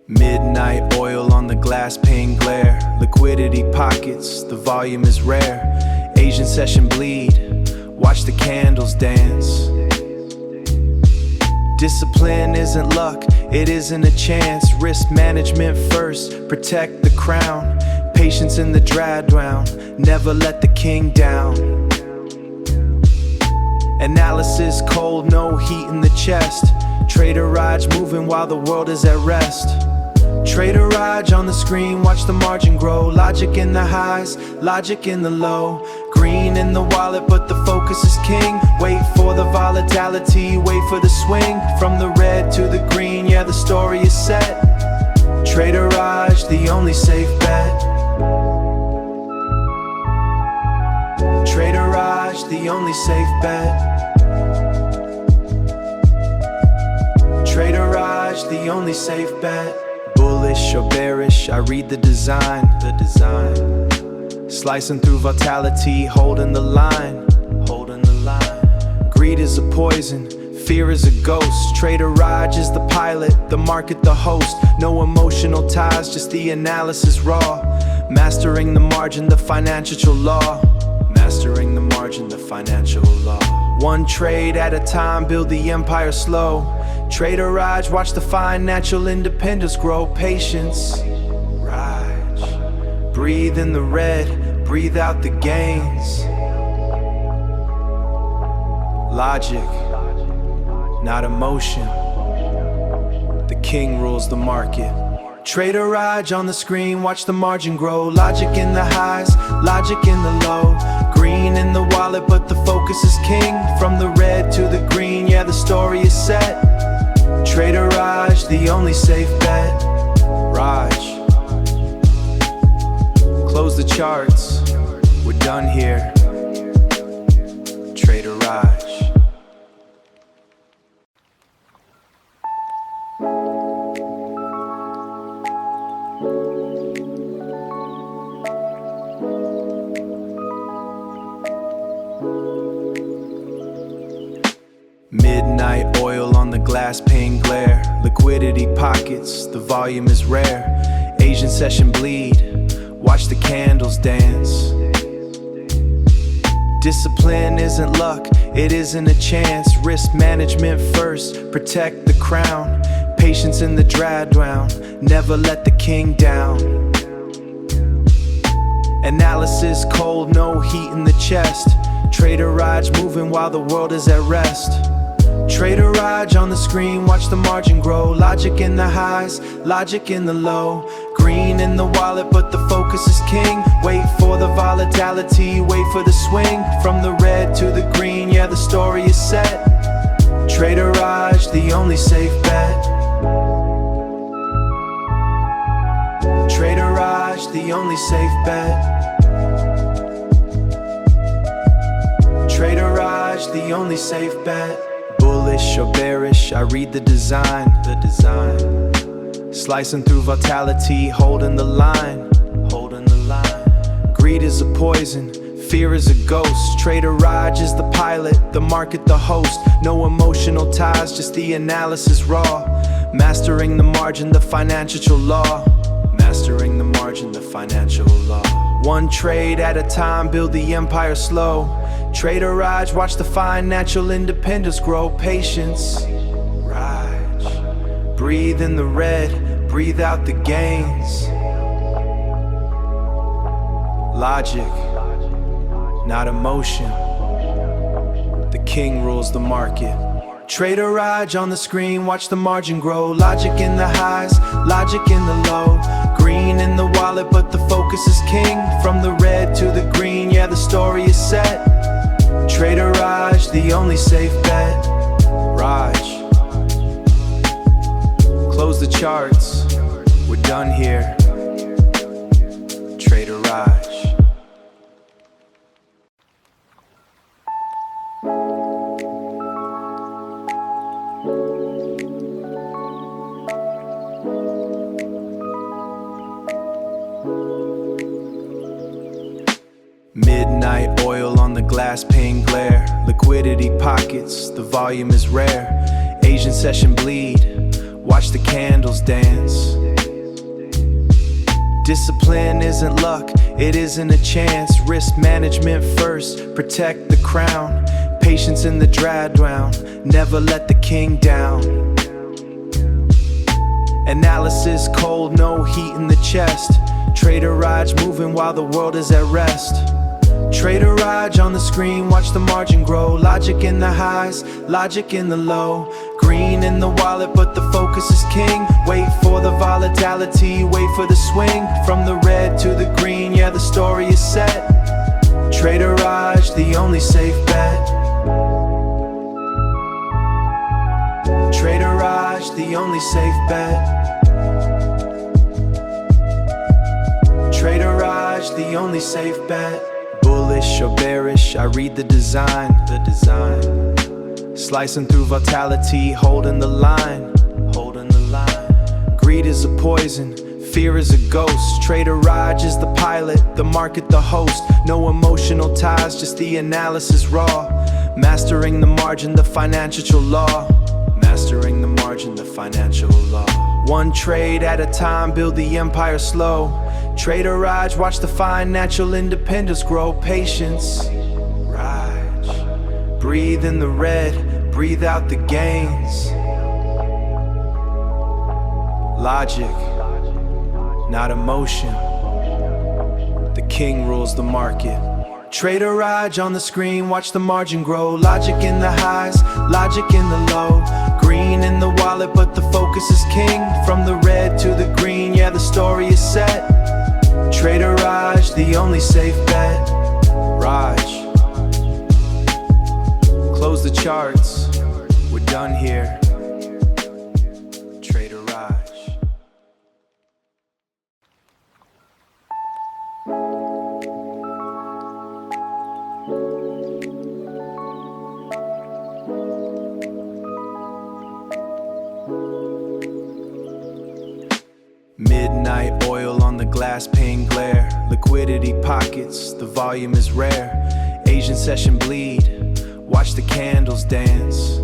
Midnight oil on the glass pane glare. Liquidity pockets, the volume is rare. Asian session bleed, watch the candles dance. Discipline isn't luck, it isn't a chance. Risk management first, protect the crown. Patience in the drawdown, never let the king down. Analysis cold, no heat in the chest. Trader Raj moving while the world is at rest. Trader Raj on the screen, watch the margin grow. Logic in the highs, logic in the low. Green in the wallet, but the focus is king. Wait for the volatility, wait for the swing. From the red to the green, yeah, the story is set. Trader Raj, the only safe bet. Trader Raj, the only safe bet. Trader Raj, the only safe bet. Bullish or bearish, I read the design. Slicing through vitality, holding the line. Greed is a poison, fear is a ghost. Trader Raj is the pilot, the market the host. No emotional ties, just the analysis raw. Mastering the margin, the financial law. Mastering the margin, the financial law. One trade at a time, build the empire slow. Trader Raj, watch the financial independence grow. Patience, Raj. Breathe in the red, breathe out the gains. Logic, not emotion. The king rules the market. Trader Raj on the screen, watch the margin grow. Logic in the highs, logic in the low. Green in the wallet, but the focus is king. From the red to the green, yeah, the story is set. Trader Raj, the only safe bet. Raj, close the charts, we're done here. Trader Raj. Midnight oil on the glass pane glare. Liquidity pockets, the volume is rare. Asian session bleed, watch the candles dance. Discipline isn't luck, it isn't a chance. Risk management first, protect the crown. Patience in the drawdown, never let the king down. Analysis cold, no heat in the chest. Trader Raj moving while the world is at rest. Trader Raj on the screen, watch the margin grow. Logic in the highs, logic in the low. Green in the wallet, but the focus is king. Wait for the volatility, wait for the swing. From the red to the green, yeah, the story is set. Trader Raj, the only safe bet. Trader Raj, the only safe bet. Trader Raj, the only safe bet. Bullish or bearish, I read the design. Slicing through vitality, holding the line. Greed is a poison, fear is a ghost. Trader Raj is the pilot, the market the host. No emotional ties, just the analysis raw. Mastering the margin, the financial law. Mastering the margin, the financial law. One trade at a time, build the empire slow. Trader Raj, watch the financial independence grow. Patience, Raj. Breathe in the red, breathe out the gains. Logic, not emotion. The king rules the market. Trader Raj on the screen, watch the margin grow. Logic in the highs, logic in the low. Green in the wallet, but the focus is king. From the red to the green, yeah, the story is set. Trader Raj, the only safe bet. Raj, close the charts, we're done here. Trader Raj. Midnight oil on the glass pane glare. Liquidity pockets, the volume is rare. Asian session bleed, watch the candles dance. Discipline isn't luck, it isn't a chance. Risk management first, protect the crown. Patience in the drawdown, never let the king down. Analysis cold, no heat in the chest. Trader Raj moving while the world is at rest. Trader Raj on the screen, watch the margin grow. Logic in the highs, logic in the low. Green in the wallet, but the focus is king. Wait for the volatility, wait for the swing. From the red to the green, yeah, the story is set. Trader Raj, the only safe bet. Trader Raj, the only safe bet. Trader Raj, the only safe bet. Bullish or bearish, I read the design. Slicing through vitality, holding the line. Greed is a poison, fear is a ghost. Trader Raj is the pilot, the market the host. No emotional ties, just the analysis raw. Mastering the margin, the financial law. Mastering the margin, the financial law. One trade at a time, build the empire slow. Trader Raj, watch the financial independence grow. Patience, Raj. Breathe in the red, breathe out the gains. Logic, not emotion. The king rules the market. Trader Raj on the screen, watch the margin grow. Logic in the highs, logic in the low. Green in the wallet, but the focus is king. From the red to the green, yeah, the story is set. Trader Raj, the only safe bet. Raj, close the charts, we're done here. Trader Raj. Midnight oil on the glass pane glare. Liquidity pockets, the volume is rare. Asian session bleed, watch the candles dance.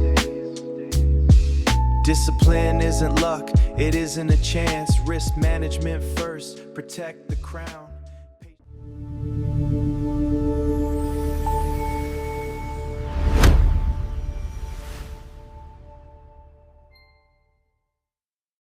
Discipline isn't luck, it isn't a chance. Risk management first, protect the crown.